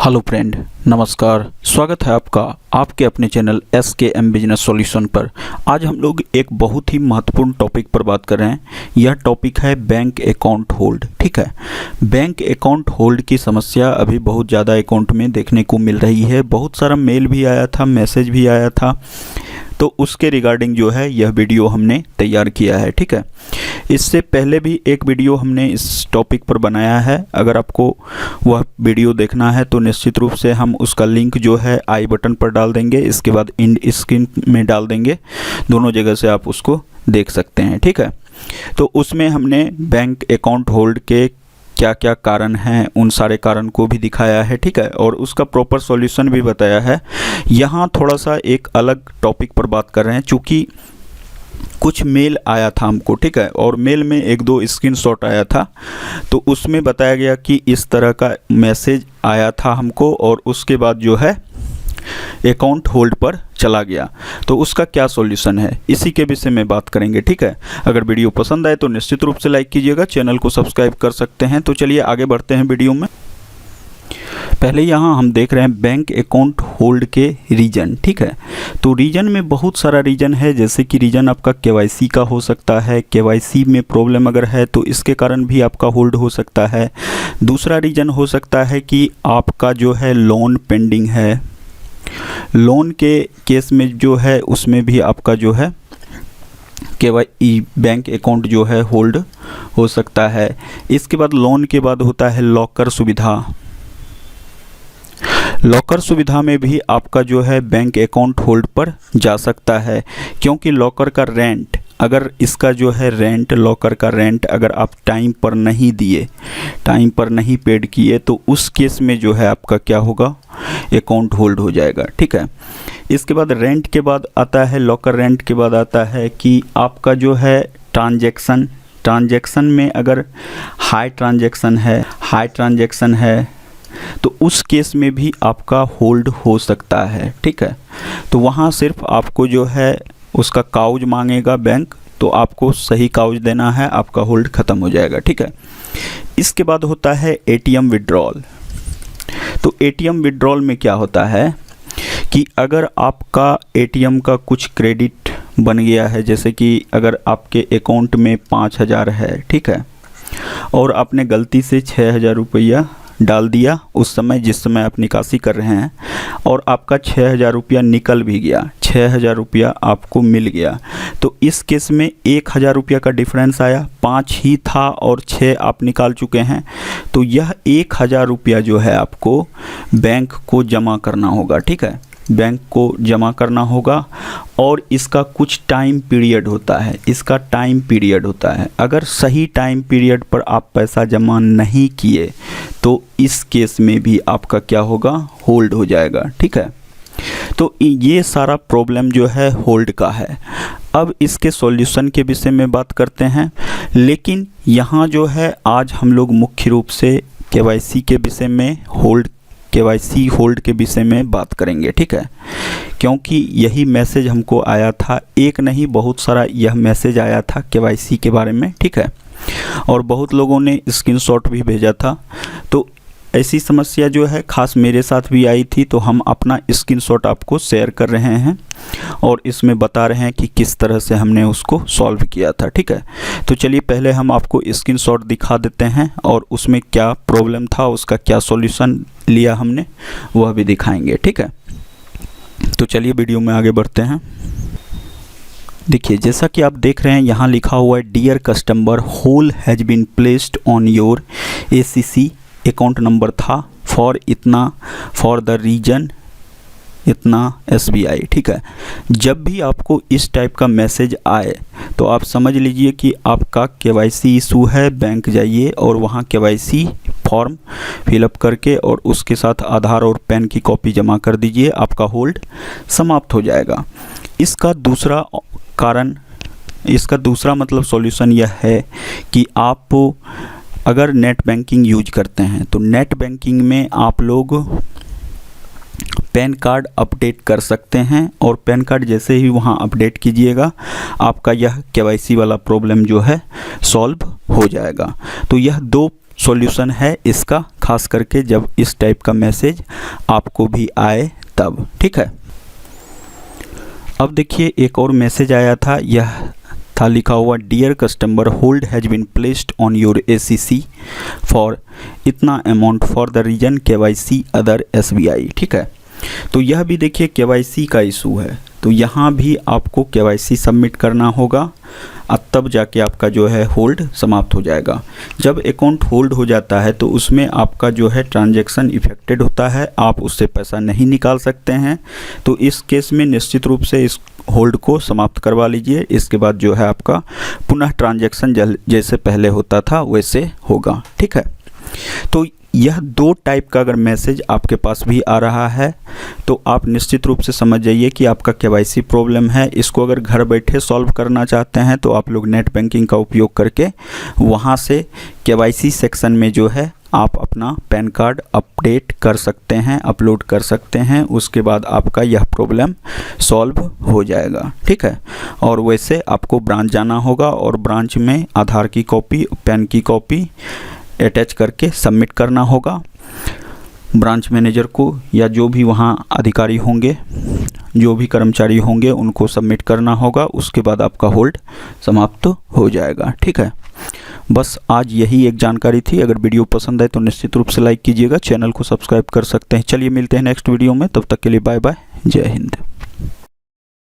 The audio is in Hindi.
हेलो फ्रेंड, नमस्कार। स्वागत है आपका आपके अपने चैनल SKM बिजनेस सॉल्यूशन पर। आज हम लोग एक बहुत ही महत्वपूर्ण टॉपिक पर बात कर रहे हैं। यह टॉपिक है बैंक अकाउंट होल्ड। ठीक है, बैंक अकाउंट होल्ड की समस्या अभी बहुत ज़्यादा अकाउंट में देखने को मिल रही है। बहुत सारा मेल भी आया था, मैसेज भी आया था, तो उसके रिगार्डिंग जो है यह वीडियो हमने तैयार किया है। ठीक है, इससे पहले भी एक वीडियो हमने इस टॉपिक पर बनाया है। अगर आपको वह वीडियो देखना है तो निश्चित रूप से हम उसका लिंक जो है आई बटन पर डाल देंगे, इसके बाद इंड स्क्रीन में डाल देंगे। दोनों जगह से आप उसको देख सकते हैं। ठीक है, तो उसमें हमने बैंक अकाउंट होल्ड के क्या क्या कारण हैं, उन सारे कारण को भी दिखाया है। ठीक है, और उसका प्रॉपर सॉल्यूशन भी बताया है। यहाँ थोड़ा सा एक अलग टॉपिक पर बात कर रहे हैं, चूँकि कुछ मेल आया था हमको। ठीक है, और मेल में एक दो स्क्रीनशॉट आया था, तो उसमें बताया गया कि इस तरह का मैसेज आया था हमको और उसके बाद जो है अकाउंट होल्ड पर चला गया। तो उसका क्या सॉल्यूशन है, इसी के विषय में बात करेंगे। ठीक है, अगर वीडियो पसंद आए तो निश्चित रूप से लाइक कीजिएगा, चैनल को सब्सक्राइब कर सकते हैं। तो चलिए आगे बढ़ते हैं वीडियो में। पहले यहाँ हम देख रहे हैं बैंक अकाउंट होल्ड के रीजन। ठीक है, तो रीजन में बहुत सारा रीजन है, जैसे कि रीजन आपका KYC का हो सकता है। KYC में प्रॉब्लम अगर है तो इसके कारण भी आपका होल्ड हो सकता है। दूसरा रीजन हो सकता है कि आपका जो है लोन पेंडिंग है। लोन के केस में जो है उसमें भी आपका जो है बैंक अकाउंट जो है होल्ड हो सकता है। इसके बाद लोन के बाद होता है लॉकर सुविधा। लॉकर सुविधा में भी आपका जो है बैंक अकाउंट होल्ड पर जा सकता है, क्योंकि लॉकर का रेंट, अगर इसका जो है रेंट, लॉकर का रेंट अगर आप टाइम पर नहीं दिए, टाइम पर नहीं पेड किए, तो उस केस में जो है आपका क्या होगा, अकाउंट होल्ड हो जाएगा। ठीक है, इसके बाद रेंट के बाद आता है, लॉकर रेंट के बाद आता है कि आपका जो है ट्रांजैक्शन में अगर हाई ट्रांजैक्शन है तो उस केस में भी आपका होल्ड हो सकता है। ठीक है, तो वहाँ सिर्फ आपको जो है उसका काउज मांगेगा बैंक, तो आपको सही काउज देना है, आपका होल्ड ख़त्म हो जाएगा। ठीक है, इसके बाद होता है ATM विड्रॉल। तो ATM विड्रॉल में क्या होता है कि अगर आपका ATM का कुछ क्रेडिट बन गया है, जैसे कि अगर आपके अकाउंट में 5,000 है, ठीक है, और आपने गलती से 6,000 रुपया डाल दिया उस समय जिस समय आप निकासी कर रहे हैं, और आपका 6,000 रुपया निकल भी गया, 6,000 रुपया आपको मिल गया, तो इस केस में 1,000 रुपया का डिफरेंस आया। 5 ही था और 6 आप निकाल चुके हैं, तो यह 1,000 रुपया जो है आपको बैंक को जमा करना होगा। ठीक है, बैंक को जमा करना होगा, और इसका कुछ टाइम पीरियड होता है। अगर सही टाइम पीरियड पर आप पैसा जमा नहीं किए तो इस केस में भी आपका क्या होगा, होल्ड हो जाएगा। ठीक है, तो ये सारा प्रॉब्लम जो है होल्ड का है। अब इसके सॉल्यूशन के विषय में बात करते हैं, लेकिन यहाँ जो है आज हम लोग मुख्य रूप से KYC के विषय में, KYC होल्ड के विषय में बात करेंगे। ठीक है, क्योंकि यही मैसेज हमको आया था, एक नहीं बहुत सारा यह मैसेज आया था KYC के बारे में। ठीक है, और बहुत लोगों ने स्क्रीनशॉट भी भेजा था। तो ऐसी समस्या जो है खास मेरे साथ भी आई थी, तो हम अपना स्क्रीनशॉट आपको शेयर कर रहे हैं और इसमें बता रहे हैं कि किस तरह से हमने उसको सॉल्व किया था। ठीक है, तो चलिए पहले हम आपको स्क्रीनशॉट दिखा देते हैं और उसमें क्या प्रॉब्लम था, उसका क्या सॉल्यूशन लिया हमने, वह भी दिखाएंगे। ठीक है, तो चलिए वीडियो में आगे बढ़ते हैं। देखिए, जैसा कि आप देख रहे हैं यहाँ लिखा हुआ है, dear customer, hold has been placed on your ACC account number था फॉर द रीजन इतना SBI। ठीक है, जब भी आपको इस टाइप का मैसेज आए तो आप समझ लीजिए कि आपका KYC इशू है। बैंक जाइए और वहाँ KYC फॉर्म फिलअप करके और उसके साथ आधार और पैन की कॉपी जमा कर दीजिए, आपका होल्ड समाप्त हो जाएगा। इसका दूसरा मतलब सॉल्यूशन यह है कि आप अगर नेट बैंकिंग यूज करते हैं तो नेट बैंकिंग में आप लोग पैन कार्ड अपडेट कर सकते हैं, और पैन कार्ड जैसे ही वहाँ अपडेट कीजिएगा आपका यह KYC वाला प्रॉब्लम जो है सॉल्व हो जाएगा। तो यह दो सॉल्यूशन है इसका, खास करके जब इस टाइप का मैसेज आपको भी आए तब, ठीक है। अब देखिए एक और मैसेज आया था, यह था लिखा हुआ dear customer hold has been placed on your ACC for इतना amount for the reason KYC other SBI, ठीक है। तो यह भी देखिए KYC का इशू है, तो यहाँ भी आपको KYC सबमिट करना होगा, अब तब जाके आपका जो है होल्ड समाप्त हो जाएगा। जब अकाउंट होल्ड हो जाता है तो उसमें आपका जो है ट्रांजैक्शन इफेक्टेड होता है, आप उससे पैसा नहीं निकाल सकते हैं। तो इस केस में निश्चित रूप से इस होल्ड को समाप्त करवा लीजिए, इसके बाद जो है आपका पुनः ट्रांजैक्शन जैसे पहले होता था वैसे होगा, ठीक है। तो यह दो टाइप का अगर मैसेज आपके पास भी आ रहा है तो आप निश्चित रूप से समझ जाइए कि आपका KYC प्रॉब्लम है। इसको अगर घर बैठे सॉल्व करना चाहते हैं तो आप लोग नेट बैंकिंग का उपयोग करके वहां से KYC सेक्शन में जो है आप अपना पैन कार्ड अपडेट कर सकते हैं, अपलोड कर सकते हैं, उसके बाद आपका यह प्रॉब्लम सॉल्व हो जाएगा, ठीक है। और वैसे आपको ब्रांच जाना होगा और ब्रांच में आधार की कॉपी, पैन की कॉपी अटैच करके सबमिट करना होगा ब्रांच मैनेजर को, या जो भी वहाँ अधिकारी होंगे, जो भी कर्मचारी होंगे उनको सबमिट करना होगा। उसके बाद आपका होल्ड समाप्त हो जाएगा, ठीक है। बस आज यही एक जानकारी थी। अगर वीडियो पसंद आए तो निश्चित रूप से लाइक कीजिएगा, चैनल को सब्सक्राइब कर सकते हैं। चलिए मिलते हैं नेक्स्ट वीडियो में, तब तक के लिए बाय बाय, जय हिंद।